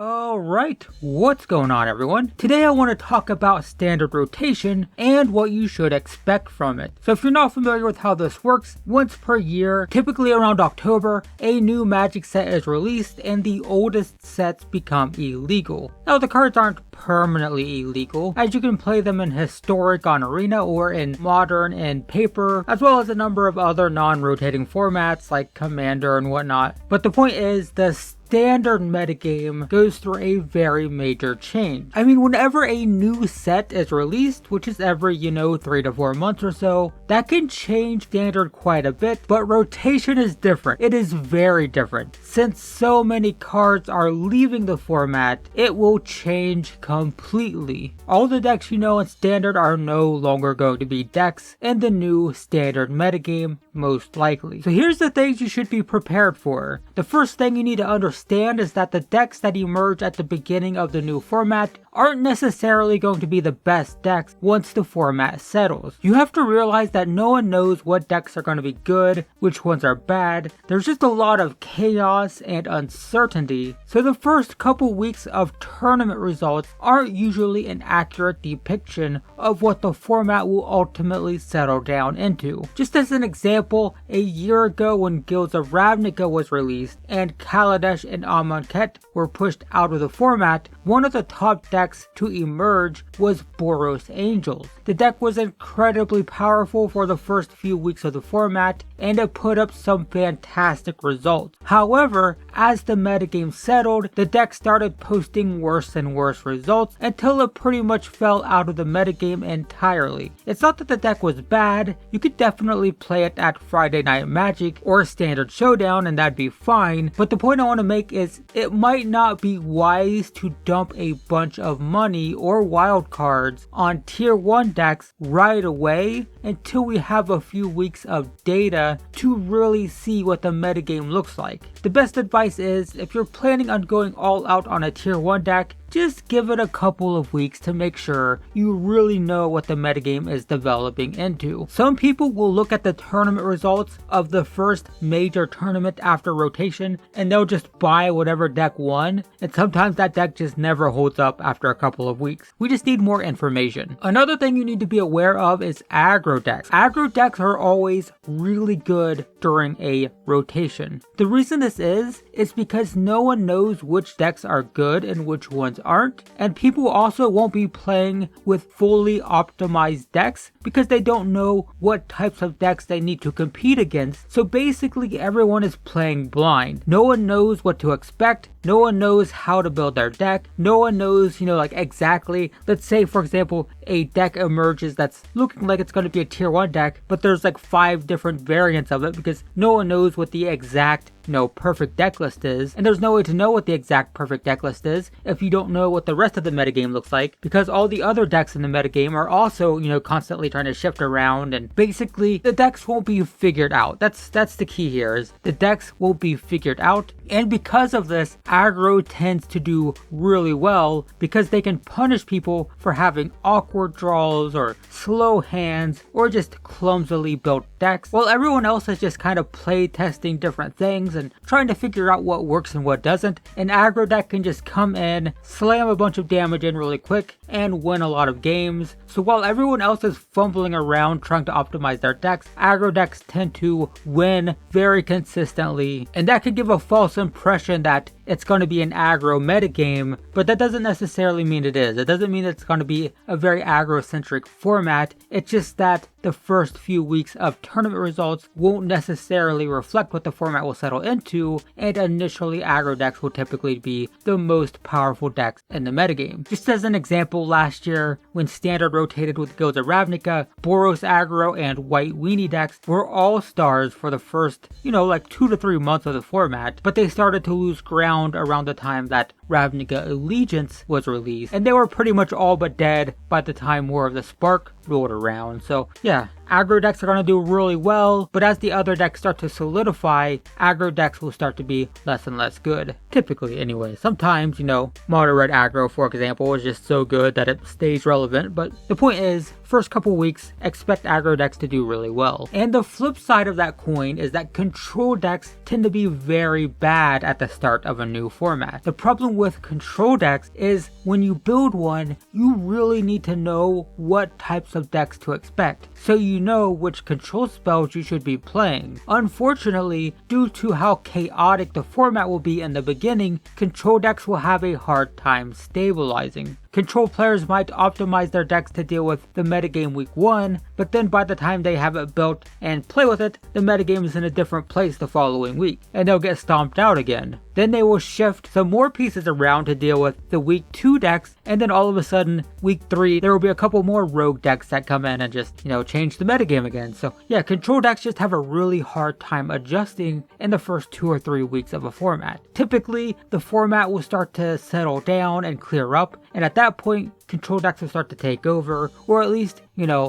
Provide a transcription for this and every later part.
Alright, what's going on everyone? Today I want to talk about standard rotation and what you should expect from it. So if you're not familiar with how this works, once per year, typically around October, a new Magic set is released and the oldest sets become illegal. Now the cards aren't permanently illegal, as you can play them in Historic on Arena or in Modern and Paper, as well as a number of other non-rotating formats like Commander and whatnot. But the point is, the standard metagame goes through a very major change. I mean, whenever a new set is released, which is every, 3 to 4 months or so, that can change standard quite a bit, but rotation is different. It is very different. Since so many cards are leaving the format, it will change completely. All the decks you know in standard are no longer going to be decks in the new standard metagame, most likely. So here's the things you should be prepared for. The first thing you need to understand is that the decks that emerge at the beginning of the new format aren't necessarily going to be the best decks once the format settles. You have to realize that no one knows what decks are going to be good, which ones are bad. There's just a lot of chaos and uncertainty, so the first couple weeks of tournament results aren't usually an accurate depiction of what the format will ultimately settle down into. Just as an example, a year ago when Guilds of Ravnica was released and Kaladesh and Amonkhet were pushed out of the format, one of the top decks to emerge was Boros Angels. The deck was incredibly powerful for the first few weeks of the format, and it put up some fantastic results. However, as the metagame settled, the deck started posting worse and worse results until it pretty much fell out of the metagame entirely. It's not that the deck was bad, you could definitely play it at Friday Night Magic or Standard Showdown and that'd be fine, but the point I want to make is it might not be wise to dump a bunch of money or wild cards on tier 1 decks right away until we have a few weeks of data to really see what the metagame looks like. The best advice is, if you're planning on going all out on a tier 1 deck, just give it a couple of weeks to make sure you really know what the metagame is developing into. Some people will look at the tournament results of the first major tournament after rotation and they'll just buy whatever deck won, and sometimes that deck just never holds up after a couple of weeks. We just need more information. Another thing you need to be aware of is aggro decks. Aggro decks are always really good during a rotation. The reason this is because no one knows which decks are good and which ones aren't, and people also won't be playing with fully optimized decks because they don't know what types of decks they need to compete against. So basically everyone is playing blind. No one knows what to expect. No one knows how to build their deck. No one knows, exactly. Let's say, for example, a deck emerges that's looking like it's going to be a tier 1 deck, but there's like 5 different variants of it because no one knows what the exact perfect deck list is, and there's no way to know what the exact perfect deck list is if you don't know what the rest of the metagame looks like, because all the other decks in the metagame are also, constantly trying to shift around, and basically the decks won't be figured out. That's the key here, is the decks won't be figured out, and because of this, aggro tends to do really well because they can punish people for having awkward draws or slow hands or just clumsily built decks, while everyone else is just kind of play testing different things and trying to figure out what works and what doesn't. An aggro deck can just come in, slam a bunch of damage in really quick, and win a lot of games. So while everyone else is fumbling around trying to optimize their decks, aggro decks tend to win very consistently, and that could give a false impression that it's going to be an aggro metagame, but that doesn't necessarily mean it is. It doesn't mean it's going to be a very aggro-centric format. It's just that the first few weeks of tournament results won't necessarily reflect what the format will settle into, and initially aggro decks will typically be the most powerful decks in the metagame. Just as an example, last year when Standard rotated with Guilds of Ravnica, Boros aggro and White Weenie decks were all stars for the first, 2 to 3 months of the format, but they started to lose ground around the time that Ravnica Allegiance was released, and they were pretty much all but dead by the time War of the Spark rolled around. So yeah, aggro decks are going to do really well, but as the other decks start to solidify, aggro decks will start to be less and less good. Typically anyway. Sometimes, mono red aggro, for example, is just so good that it stays relevant, but the point is, first couple weeks, expect aggro decks to do really well. And the flip side of that coin is that control decks tend to be very bad at the start of a new format. The problem with control decks is when you build one, you really need to know what types of decks to expect, so you know which control spells you should be playing. Unfortunately, due to how chaotic the format will be in the beginning, control decks will have a hard time stabilizing. Control players might optimize their decks to deal with the metagame week 1, but then by the time they have it built and play with it, the metagame is in a different place the following week, and they'll get stomped out again. Then they will shift some more pieces around to deal with the week 2 decks, and then all of a sudden, week 3, there will be a couple more rogue decks that come in and just, change the metagame again. So yeah, control decks just have a really hard time adjusting in the first 2 or 3 weeks of a format. Typically, the format will start to settle down and clear up, and at that point, control decks will start to take over, or at least,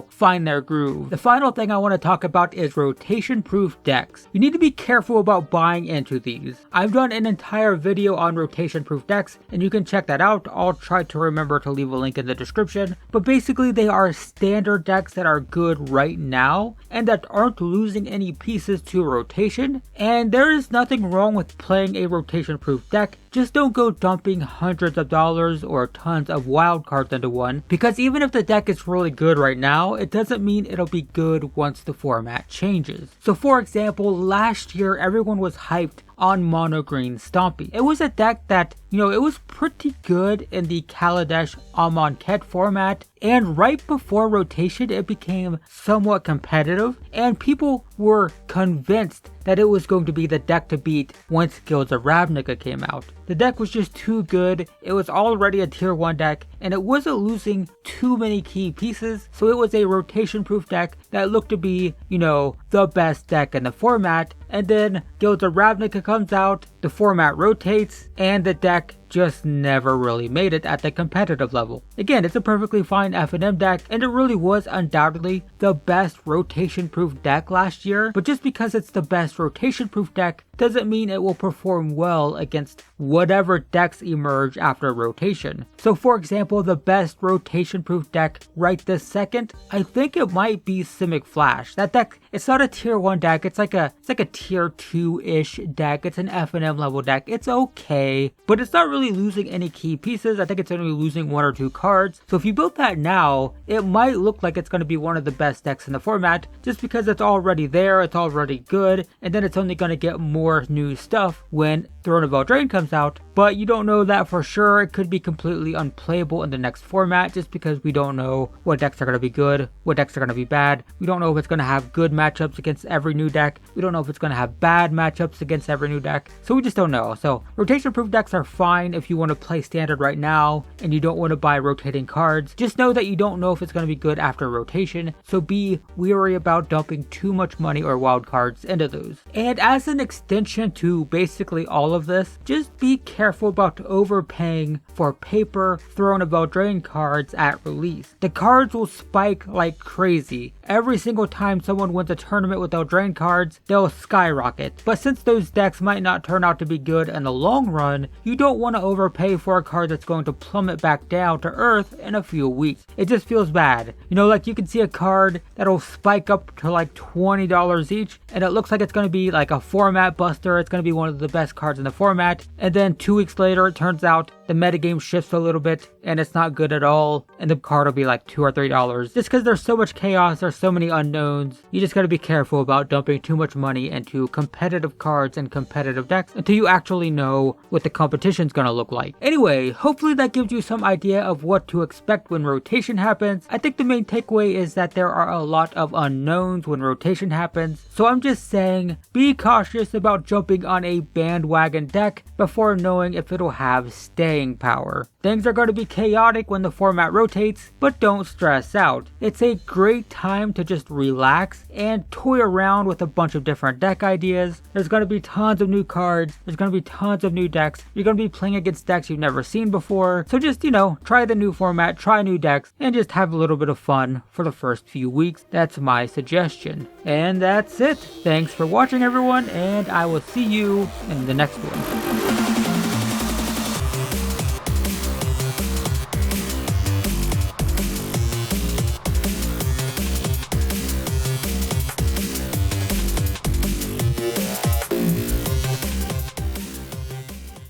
find their groove. The final thing I want to talk about is rotation-proof decks. You need to be careful about buying into these. I've done an entire video on rotation-proof decks, and you can check that out. I'll try to remember to leave a link in the description. But basically, they are standard decks that are good right now, and that aren't losing any pieces to rotation. And there is nothing wrong with playing a rotation-proof deck. Just don't go dumping hundreds of dollars or tons of wild cards into one, because even if the deck is really good right now, it doesn't mean it'll be good once the format changes. So for example, last year everyone was hyped on Mono Green Stompy. It was a deck that, it was pretty good in the Kaladesh Amonkhet format, and right before rotation it became somewhat competitive, and people were convinced that it was going to be the deck to beat once Guilds of Ravnica came out. The deck was just too good, it was already a tier 1 deck, and it wasn't losing too many key pieces, so it was a rotation proof deck that looked to be, the best deck in the format. And then Guilds of Ravnica comes out, the format rotates, and the deck just never really made it at the competitive level. Again, it's a perfectly fine F&M deck, and it really was undoubtedly the best rotation-proof deck last year, but just because it's the best rotation-proof deck doesn't mean it will perform well against whatever decks emerge after rotation. So for example, the best rotation-proof deck right this second, I think it might be Simic Flash. That deck, it's not a tier 1 deck, it's like a tier 2-ish deck, it's an F&M level deck, it's okay, but it's not really losing any key pieces. I think it's only losing 1 or 2 cards. So if you build that now, it might look like it's going to be one of the best decks in the format, just because it's already there, it's already good, and then it's only going to get more new stuff when Throne of Eldraine comes out. But you don't know that for sure. It could be completely unplayable in the next format, just because we don't know what decks are going to be good, what decks are going to be bad. We don't know if it's going to have good matchups against every new deck. We don't know if it's going to have bad matchups against every new deck. So we just don't know. So rotation proof decks are fine if you want to play standard right now and you don't want to buy rotating cards. Just know that you don't know if it's going to be good after rotation, so be wary about dumping too much money or wild cards into those. And as an extension to basically all of this, just be careful about overpaying for paper Throne of Eldraine cards at release. The cards will spike like crazy. Every single time someone wins a tournament with Eldraine cards, they'll skyrocket. But since those decks might not turn out to be good in the long run, you don't want to overpay for a card that's going to plummet back down to earth in a few weeks. It just feels bad. Like you can see a card that'll spike up to like $20 each, and it looks like it's going to be like a format buster, it's going to be one of the best cards in the format, and then 2 weeks later it turns out the metagame shifts a little bit and it's not good at all, and the card will be like $2 or $3. Just because there's so much chaos, there's so many unknowns, you just gotta be careful about dumping too much money into competitive cards and competitive decks until you actually know what the competition's gonna look like. Anyway, hopefully that gives you some idea of what to expect when rotation happens. I think the main takeaway is that there are a lot of unknowns when rotation happens, so I'm just saying be cautious about jumping on a bandwagon deck before knowing if it'll have staying power. Things are going to be chaotic when the format rotates, but don't stress out. It's a great time to just relax and toy around with a bunch of different deck ideas. There's going to be tons of new cards, there's going to be tons of new decks, you're going to be playing against decks you've never seen before. So just, try the new format, try new decks, and just have a little bit of fun for the first few weeks. That's my suggestion. And that's it. Thanks for watching, everyone, and I will see you in the next one.